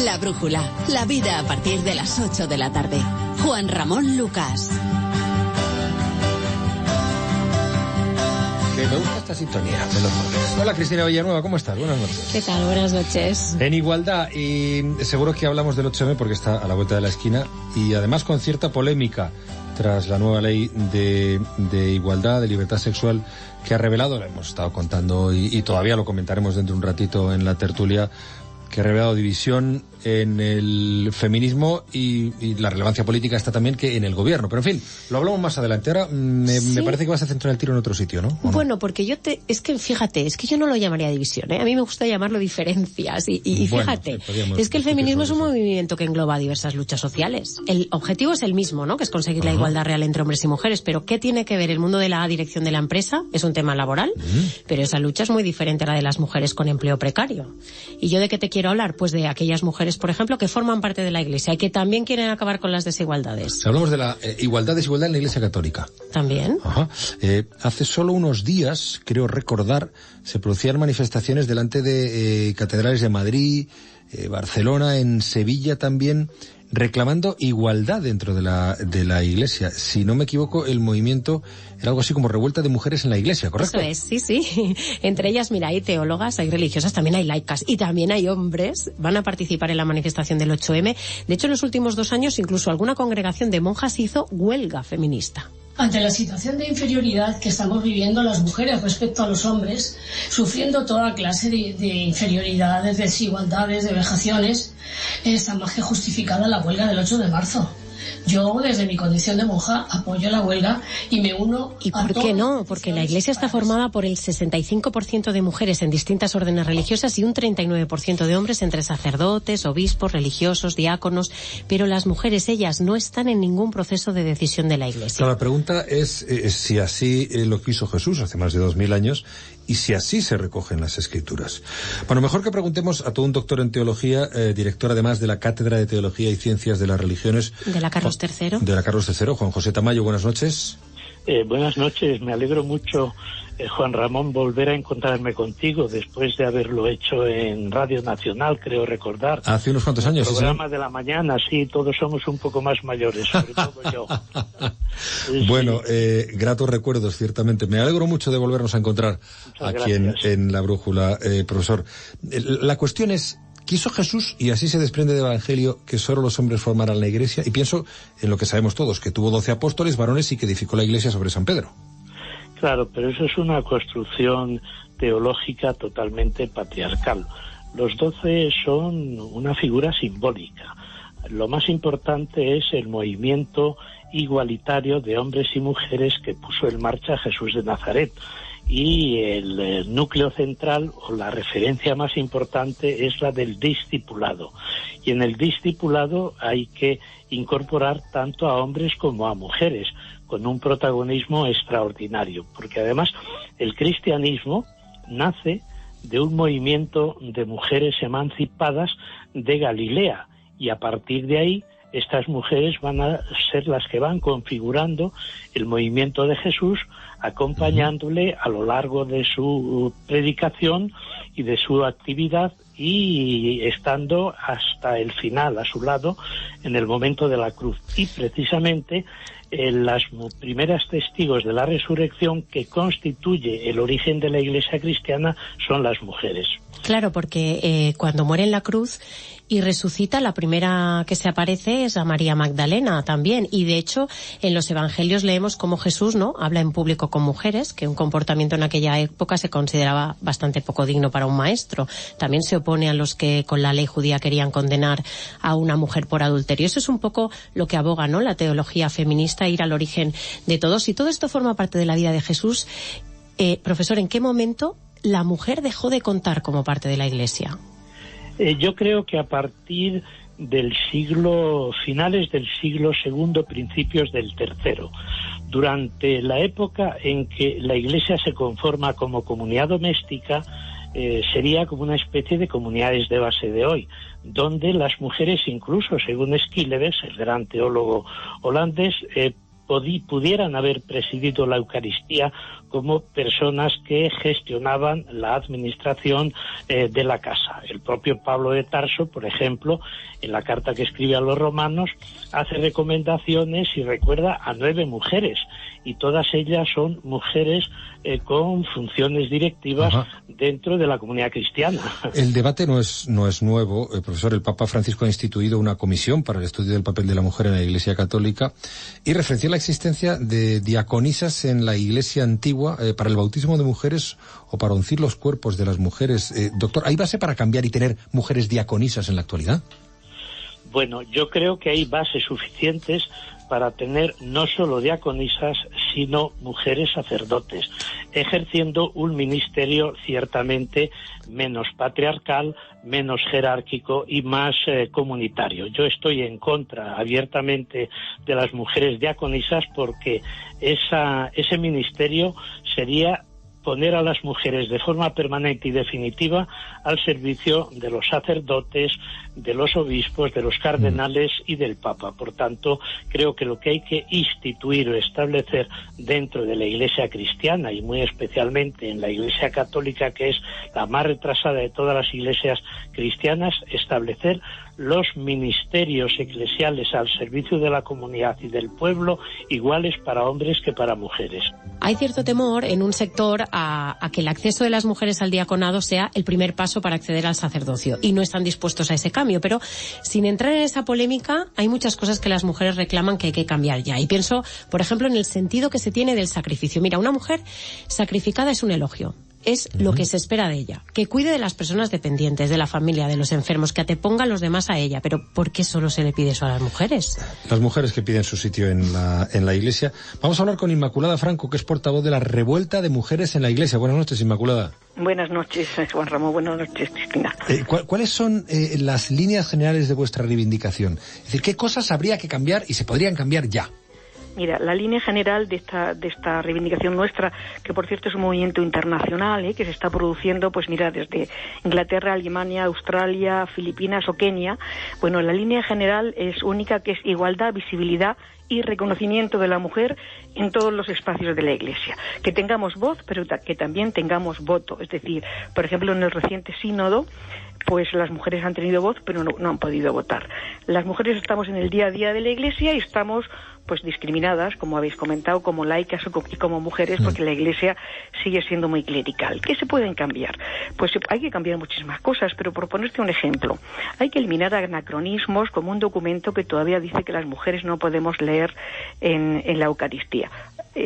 La Brújula, la vida a partir de las 8 de la tarde. Juan Ramón Lucas. Me gusta esta sintonía de los martes. Hola, Cristina Villanueva, ¿cómo estás? Buenas noches. ¿Qué tal? Buenas noches. En igualdad, y seguro que hablamos del 8M porque está a la vuelta de la esquina y además con cierta polémica tras la nueva ley de igualdad, de libertad sexual que ha revelado, lo hemos estado contando hoy y todavía lo comentaremos dentro de un ratito en la tertulia, que ha revelado división en el feminismo y la relevancia política está también que en el gobierno. Pero en fin, lo hablamos más adelante. Ahora me parece que vas a centrar el tiro en otro sitio, ¿no? Bueno, porque es que fíjate, es que yo no lo llamaría división, ¿eh? A mí me gusta llamarlo diferencias y fíjate, es que el feminismo es un movimiento que engloba diversas luchas sociales. El objetivo es el mismo, ¿no? Que es conseguir la igualdad real entre hombres y mujeres, pero ¿qué tiene que ver el mundo de la dirección de la empresa? Es un tema laboral, pero esa lucha es muy diferente a la de las mujeres con empleo precario. ¿Y yo de qué te quiero hablar? Pues de aquellas mujeres, por ejemplo, que forman parte de la Iglesia y que también quieren acabar con las desigualdades. Hablamos de la desigualdad en la Iglesia Católica. También. Ajá. Hace solo unos días, creo recordar, se producían manifestaciones delante de catedrales de Madrid, Barcelona, en Sevilla también, reclamando igualdad dentro de la Iglesia. Si no me equivoco, el movimiento era algo así como revuelta de mujeres en la Iglesia, ¿correcto? Eso es, sí. Entre ellas, mira, hay teólogas, hay religiosas, también hay laicas y también hay hombres. Van a participar en la manifestación del 8M. De hecho, en los últimos 2 años, incluso alguna congregación de monjas hizo huelga feminista. Ante la situación de inferioridad que estamos viviendo las mujeres respecto a los hombres, sufriendo toda clase de inferioridades, desigualdades, de vejaciones, está más que justificada la huelga del 8 de marzo. Yo, desde mi condición de monja, apoyo la huelga y me uno ¿Y por qué no? Porque la Iglesia está formada por el 65% de mujeres en distintas órdenes religiosas y un 39% de hombres entre sacerdotes, obispos, religiosos, diáconos, pero las mujeres, ellas, no están en ningún proceso de decisión de la Iglesia. Claro, la pregunta es si así lo quiso Jesús hace más de 2000 años y si así se recogen las Escrituras. Bueno, mejor que preguntemos a todo un doctor en teología, director además de la Cátedra de Teología y Ciencias de las Religiones. De la Carlos III. De la Carlos III, Juan José Tamayo, buenas noches. Buenas noches, me alegro mucho, Juan Ramón, volver a encontrarme contigo después de haberlo hecho en Radio Nacional, creo recordar. Hace unos cuantos años, sí. El programa de la mañana, sí, todos somos un poco más mayores, sobre todo yo. Bueno, gratos recuerdos, ciertamente. Me alegro mucho de volvernos a encontrar aquí en La Brújula, profesor. La cuestión es, ¿quiso Jesús, y así se desprende del Evangelio, que solo los hombres formaran la Iglesia? Y pienso en lo que sabemos todos, que tuvo 12 apóstoles, varones, y que edificó la Iglesia sobre San Pedro. Claro, pero eso es una construcción teológica totalmente patriarcal. Los 12 son una figura simbólica. Lo más importante es el movimiento igualitario de hombres y mujeres que puso en marcha Jesús de Nazaret. Y el núcleo central o la referencia más importante es la del discipulado. Y en el discipulado hay que incorporar tanto a hombres como a mujeres, con un protagonismo extraordinario, porque además el cristianismo nace de un movimiento de mujeres emancipadas de Galilea, y a partir de ahí estas mujeres van a ser las que van configurando el movimiento de Jesús, acompañándole a lo largo de su predicación y de su actividad y estando hasta el final a su lado en el momento de la cruz. Y precisamente las primeras testigos de la resurrección, que constituye el origen de la Iglesia cristiana, son las mujeres. Claro, porque cuando muere en la cruz y resucita, la primera que se aparece es a María Magdalena también, y de hecho en los evangelios leemos cómo Jesús, ¿no?, habla en público con mujeres, que un comportamiento en aquella época se consideraba bastante poco digno para un maestro. También se opone a los que con la ley judía querían condenar a una mujer por adulterio. Eso es un poco lo que aboga, ¿no?, la teología feminista, ir al origen de todos, y todo esto forma parte de la vida de Jesús. Profesor, ¿en qué momento la mujer dejó de contar como parte de la Iglesia? Yo creo que a partir del finales del siglo II, principios del III, durante la época en que la Iglesia se conforma como comunidad doméstica, sería como una especie de comunidades de base de hoy, donde las mujeres, incluso según Schillebeeckx, el gran teólogo holandés, pudieran haber presidido la Eucaristía como personas que gestionaban la administración de la casa. El propio Pablo de Tarso, por ejemplo, en la carta que escribe a los romanos, hace recomendaciones y recuerda a 9 mujeres, y todas ellas son mujeres con funciones directivas dentro de la comunidad cristiana. El debate no es nuevo, profesor. El Papa Francisco ha instituido una comisión para el estudio del papel de la mujer en la Iglesia Católica y referenció la existencia de diaconisas en la Iglesia antigua para el bautismo de mujeres o para uncir los cuerpos de las mujeres. Doctor, ¿hay base para cambiar y tener mujeres diaconisas en la actualidad? Bueno, yo creo que hay bases suficientes para tener no solo diaconisas, sino mujeres sacerdotes, ejerciendo un ministerio ciertamente menos patriarcal, menos jerárquico y más comunitario. Yo estoy en contra abiertamente de las mujeres diaconisas porque ese ministerio sería poner a las mujeres de forma permanente y definitiva al servicio de los sacerdotes, de los obispos, de los cardenales y del Papa. Por tanto, creo que lo que hay que instituir o establecer dentro de la Iglesia cristiana y muy especialmente en la Iglesia católica, que es la más retrasada de todas las iglesias cristianas, establecer los ministerios eclesiales al servicio de la comunidad y del pueblo iguales para hombres que para mujeres. Hay cierto temor en un sector a que el acceso de las mujeres al diaconado sea el primer paso para acceder al sacerdocio, y no están dispuestos a ese cambio. Pero sin entrar en esa polémica, hay muchas cosas que las mujeres reclaman que hay que cambiar ya. Y pienso, por ejemplo, en el sentido que se tiene del sacrificio. Mira, una mujer sacrificada es un elogio. Es lo que se espera de ella, que cuide de las personas dependientes, de la familia, de los enfermos, que anteponga a los demás a ella. Pero ¿por qué solo se le pide eso a las mujeres? Las mujeres que piden su sitio en la Iglesia. Vamos a hablar con Inmaculada Franco, que es portavoz de la Revuelta de Mujeres en la Iglesia. Buenas noches, Inmaculada. Buenas noches, Juan Ramón. Buenas noches, Cristina. ¿Cuáles son las líneas generales de vuestra reivindicación? Es decir, ¿qué cosas habría que cambiar y se podrían cambiar ya? Mira, la línea general de esta reivindicación nuestra, que por cierto es un movimiento internacional, que se está produciendo, pues mira, desde Inglaterra, Alemania, Australia, Filipinas o Kenia. Bueno, la línea general es única, que es igualdad, visibilidad y reconocimiento de la mujer en todos los espacios de la Iglesia. Que tengamos voz, pero que también tengamos voto. Es decir, por ejemplo, en el reciente sínodo, pues las mujeres han tenido voz, pero no han podido votar. Las mujeres estamos en el día a día de la Iglesia y estamos pues discriminadas, como habéis comentado, como laicas y como mujeres, porque la Iglesia sigue siendo muy clerical. ¿Qué se pueden cambiar? Pues hay que cambiar muchísimas cosas, pero por ponerte un ejemplo, hay que eliminar anacronismos como un documento que todavía dice que las mujeres no podemos leer en la Eucaristía.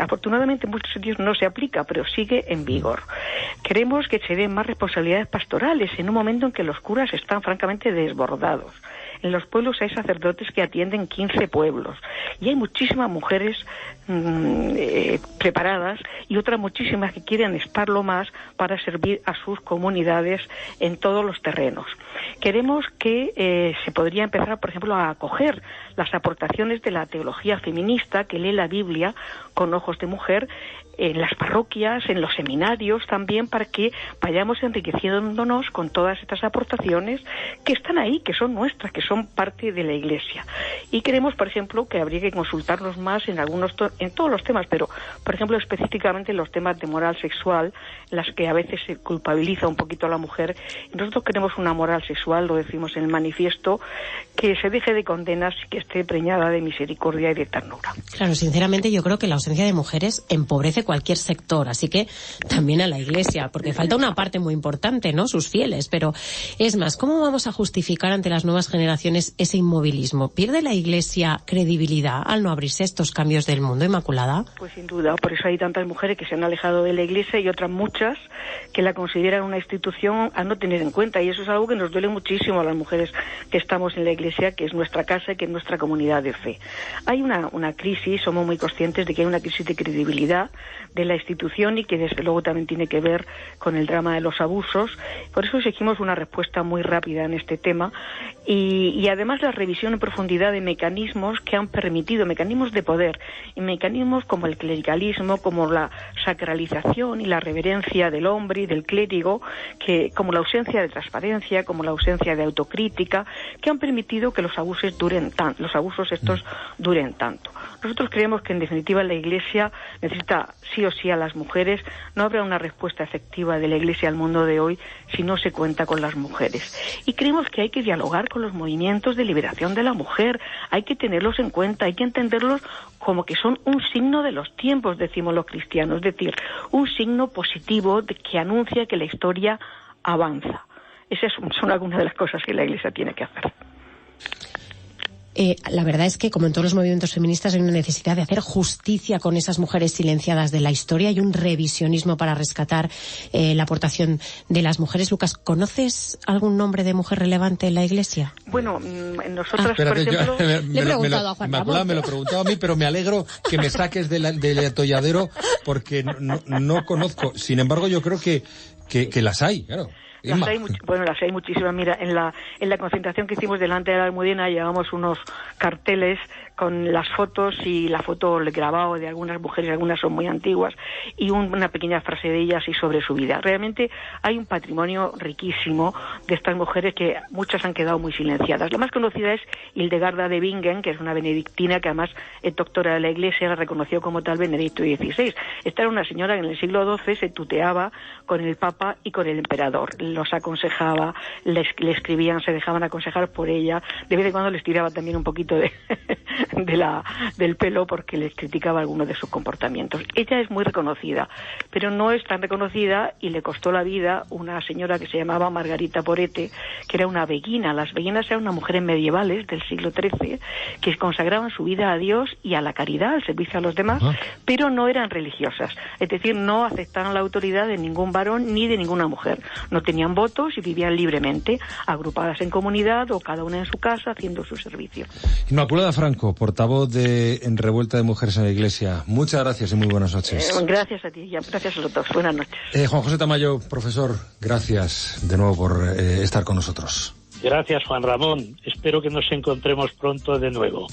Afortunadamente en muchos sitios no se aplica, pero sigue en vigor. Queremos que se den más responsabilidades pastorales en un momento en que los curas están francamente desbordados. En los pueblos hay sacerdotes que atienden 15 pueblos y hay muchísimas mujeres preparadas y otras muchísimas que quieren estarlo más para servir a sus comunidades en todos los terrenos. Queremos que se podría empezar, por ejemplo, a acoger las aportaciones de la teología feminista que lee la Biblia con ojos de mujer en las parroquias, en los seminarios también, para que vayamos enriqueciéndonos con todas estas aportaciones que están ahí, que son nuestras, que son parte de la Iglesia. Y creemos, por ejemplo, que habría que consultarnos más en todos los temas, pero, por ejemplo, específicamente en los temas de moral sexual, en las que a veces se culpabiliza un poquito a la mujer. Nosotros queremos una moral sexual, lo decimos en el manifiesto, que se deje de condenas y que esté preñada de misericordia y de ternura. Claro, sinceramente yo creo que la ausencia de mujeres empobrece cualquier sector, así que también a la Iglesia, porque falta una parte muy importante, ¿no? Sus fieles. Pero es más, ¿cómo vamos a justificar ante las nuevas generaciones ese inmovilismo? ¿Pierde la Iglesia credibilidad al no abrirse a estos cambios del mundo, Inmaculada? Pues sin duda, por eso hay tantas mujeres que se han alejado de la Iglesia y otras muchas que la consideran una institución a no tener en cuenta, y eso es algo que nos duele muchísimo a las mujeres que estamos en la Iglesia, que es nuestra casa y que es nuestra comunidad de fe. Hay una crisis, somos muy conscientes de que hay una crisis de credibilidad de la institución y que desde luego también tiene que ver con el drama de los abusos. Por eso exigimos una respuesta muy rápida en este tema Y además la revisión en profundidad de mecanismos que han permitido, mecanismos de poder, y mecanismos como el clericalismo, como la sacralización y la reverencia del hombre y del clérigo, como la ausencia de transparencia, como la ausencia de autocrítica, que han permitido que los abusos duren tanto. Nosotros creemos que en definitiva la Iglesia necesita sí o sí a las mujeres. No habrá una respuesta efectiva de la Iglesia al mundo de hoy si no se cuenta con las mujeres. Y creemos que hay que dialogar con los movimientos de liberación de la mujer, hay que tenerlos en cuenta, hay que entenderlos como que son un signo de los tiempos, decimos los cristianos, es decir, un signo positivo que anuncia que la historia avanza. Esas son algunas de las cosas que la Iglesia tiene que hacer. La verdad es que, como en todos los movimientos feministas, hay una necesidad de hacer justicia con esas mujeres silenciadas de la historia y un revisionismo para rescatar la aportación de las mujeres. Lucas, ¿conoces algún nombre de mujer relevante en la Iglesia? Bueno, nosotras, por ejemplo... Le he preguntado a Juan Ramón. Me lo preguntaba a mí, pero me alegro que me saques del atolladero porque no conozco. Sin embargo, yo creo que las hay, claro. Las hay muchísimas. Mira, en la concentración que hicimos delante de la Almudena llevamos unos carteles con las fotos y la foto grabado de algunas mujeres, algunas son muy antiguas, y una pequeña frase de ellas y sobre su vida. Realmente hay un patrimonio riquísimo de estas mujeres que muchas han quedado muy silenciadas. La más conocida es Hildegarda de Bingen, que es una benedictina que además es doctora de la Iglesia, la reconoció como tal Benedicto XVI. Esta era una señora que en el siglo XII se tuteaba con el Papa y con el Emperador. Los aconsejaba, le escribían, se dejaban aconsejar por ella. De vez en cuando les tiraba también un poquito del pelo porque les criticaba algunos de sus comportamientos. Ella es muy reconocida, pero no es tan reconocida y le costó la vida una señora que se llamaba Margarita Porete, que era una beguina. Las beguinas eran unas mujeres medievales del siglo XIII que consagraban su vida a Dios y a la caridad, al servicio a los demás, pero no eran religiosas. Es decir, no aceptaban la autoridad de ningún varón ni de ninguna mujer. No tenían votos y vivían libremente, agrupadas en comunidad o cada una en su casa haciendo su servicio. Inmaculada Franco, portavoz de Revuelta de Mujeres en la Iglesia. Muchas gracias y muy buenas noches. Gracias a ti, gracias a los dos. Buenas noches. Juan José Tamayo, profesor, gracias de nuevo por estar con nosotros. Gracias, Juan Ramón. Espero que nos encontremos pronto de nuevo.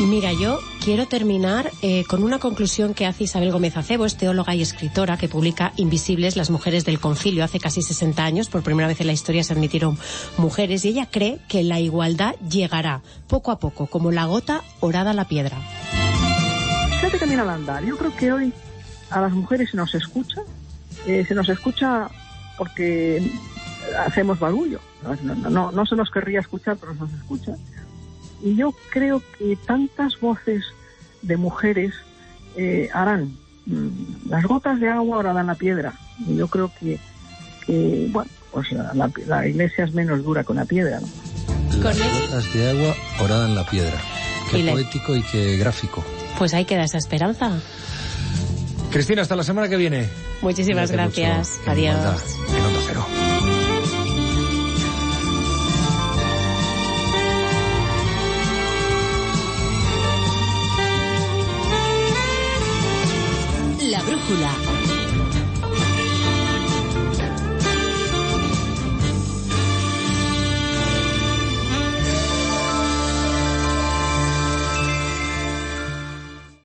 Mira, yo quiero terminar con una conclusión que hace Isabel Gómez Acebo, es teóloga y escritora que publica Invisibles, las mujeres del concilio. Hace casi 60 años, por primera vez en la historia, se admitieron mujeres y ella cree que la igualdad llegará poco a poco, como la gota orada a la piedra. Fíjate también al andar. Yo creo que hoy a las mujeres se nos escucha porque hacemos barullo. No se nos querría escuchar, pero se nos escucha. Y yo creo que tantas voces de mujeres harán. Las gotas de agua horadan la piedra. Y yo creo que bueno, pues la Iglesia es menos dura con la piedra, ¿no? Las gotas de agua horadan la piedra. Qué poético y qué gráfico. Pues ahí queda esa esperanza. Cristina, hasta la semana que viene. Muchísimas gracias. Adiós. En Onda Cero. La brújula.